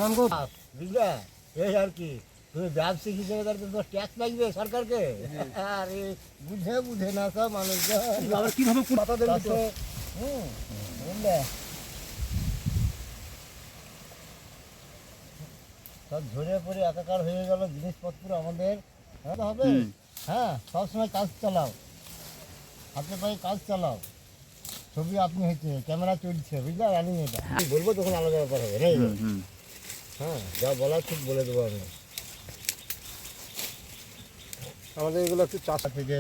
নাম গো বুঝলা, এই আর কি তুমি ব্যবসায়িক হিসেবে তাহলে তো ট্যাক্স লাগবে সরকারকে। আরে বুঝে বুঝে না সব মানুষজন আবার কিভাবে পাতা দেবেন তো? বুঝলে সব ঝরে পড়ে একাকার হয়ে গেল জিনিসপত্র আমাদের হবে। হ্যাঁ, সবসময় কাজ চালাও, হাতে পায়ে কাজ চালাও। ছবি আপনি হয়েছে, ক্যামেরা চলছে, বুঝলে রানিং। এটা বলবো তখন আলাদা ব্যাপার হবে না। হ্যাঁ, যা বলার ঠিক বলে দেবো আমি। আমাদের এগুলো একটু চাষ থেকে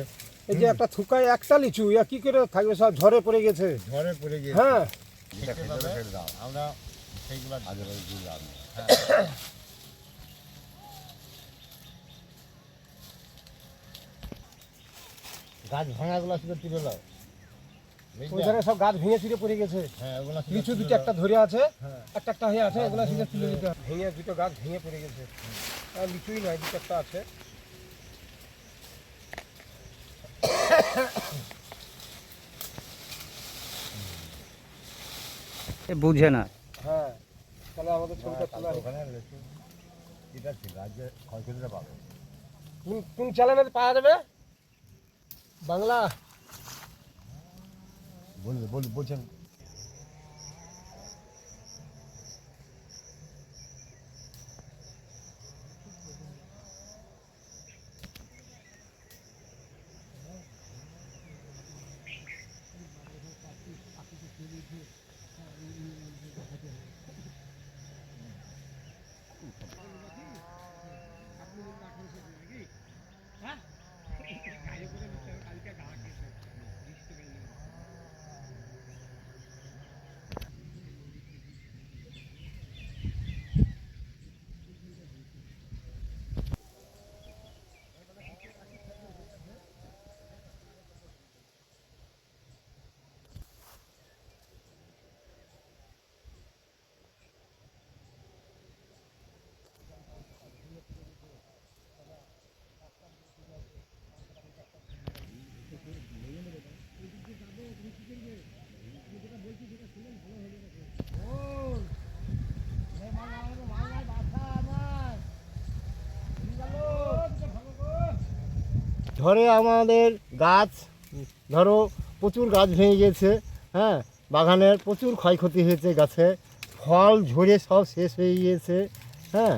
এই যে একটা থুকায় একটা লিচু ইয়া কি করে থাকবে, সব ঝরে পড়ে গেছে। ঝড়ে পড়ে গিয়ে হ্যাঁ, আমরা সেইগুলো গাছ ভাঙাগুলো শুধু তুলে দাও। ওই ধারে সব গাছ ভেঙে চুরে পড়ে গেছে। হ্যাঁ, ওগুলো লিচু দুটো একটা ধরে আছে, একটা একটা হয়ে আছে, ওগুলো সিধা তুলে দিতে হবে। ভেঙে দুটো গাছ ভেঙে পড়ে গেছে, আর লিচুই নয়, দুটো একটা আছে। বুঝে না। হ্যাঁ, তাহলে আমাদের ছবিটা তোলা ওখানে এটা ছিল রাজ্যে ক্ষয়ক্ষতিটা পাবে। কোন চ্যানেলে পাওয়া যাবে? বাংলা বলছেন। ঝড়ে আমাদের গাছ ধরো প্রচুর গাছ ভেঙে গেছে। হ্যাঁ, বাগানের প্রচুর ক্ষয়ক্ষতি হয়েছে, গাছে ফল ঝরে সব শেষ হয়ে গিয়েছে। হ্যাঁ,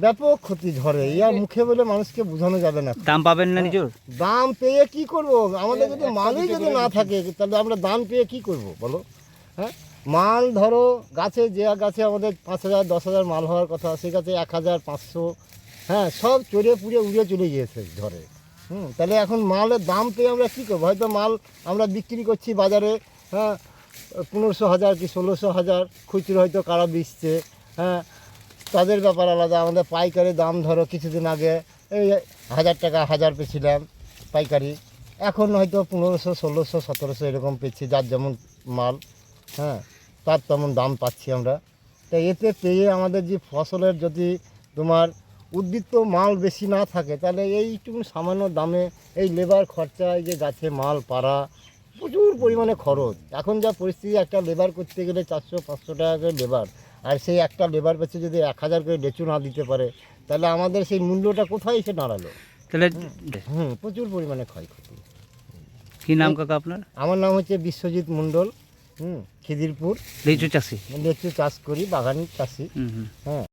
ব্যাপক ক্ষতি ঝড়ে, ইয়ার মুখে বলে মানুষকে বোঝানো যাবে না। দাম পাবেন না নিজের? দাম পেয়ে কি করব? আমাদের যদি মালই যদি না থাকে তাহলে আমরা দাম পেয়ে কি করব বলো? হ্যাঁ, মাল ধরো গাছে, যে গাছে আমাদের 5,000 10,000 মাল হওয়ার কথা, সে গাছে 1,500। হ্যাঁ, সব চড়ে পুড়ে উড়ে চলে গিয়েছে ঝড়ে। তাহলে এখন মালের দাম পেয়ে আমরা কী করবো? হয়তো মাল আমরা বিক্রি করছি বাজারে, হ্যাঁ, 15,000 কি 16,000, খুচরো হয়তো কারা বেচছে। হ্যাঁ, তাদের ব্যাপার আলাদা। আমাদের পাইকারি দাম ধরো কিছুদিন আগে এই 1,000 টাকা 1,000 পেয়েছিলাম পাইকারি, এখন হয়তো 1500 1600 1700 এরকম পেয়েছি, যার যেমন মাল। হ্যাঁ, তার তেমন দাম পাচ্ছি আমরা। তাই এতে পেয়ে আমাদের যে ফসলের যদি তোমার উদ্বৃত্ত মাল বেশি না থাকে তাহলে এইটুকু সামান্য দামে এই লেবার খরচা, এই যে গাছে মাল পাড়া, প্রচুর পরিমাণে খরচ। এখন যা পরিস্থিতি, একটা লেবার করতে গেলে 400-500 টাকা করে লেবার, আর সেই একটা লেবার পেছে যদি 1,000 করে লেচু না দিতে পারে তাহলে আমাদের সেই মূল্যটা কোথায় এসে দাঁড়ালো? তাহলে প্রচুর পরিমাণে ক্ষয়ক্ষতি। কি নাম কাকা আপনার? আমার নাম হচ্ছে বিশ্বজিৎ মণ্ডল। খিদিরপুর। লিচু চাষি? লিচু চাষ করি, বাগান চাষি। হ্যাঁ।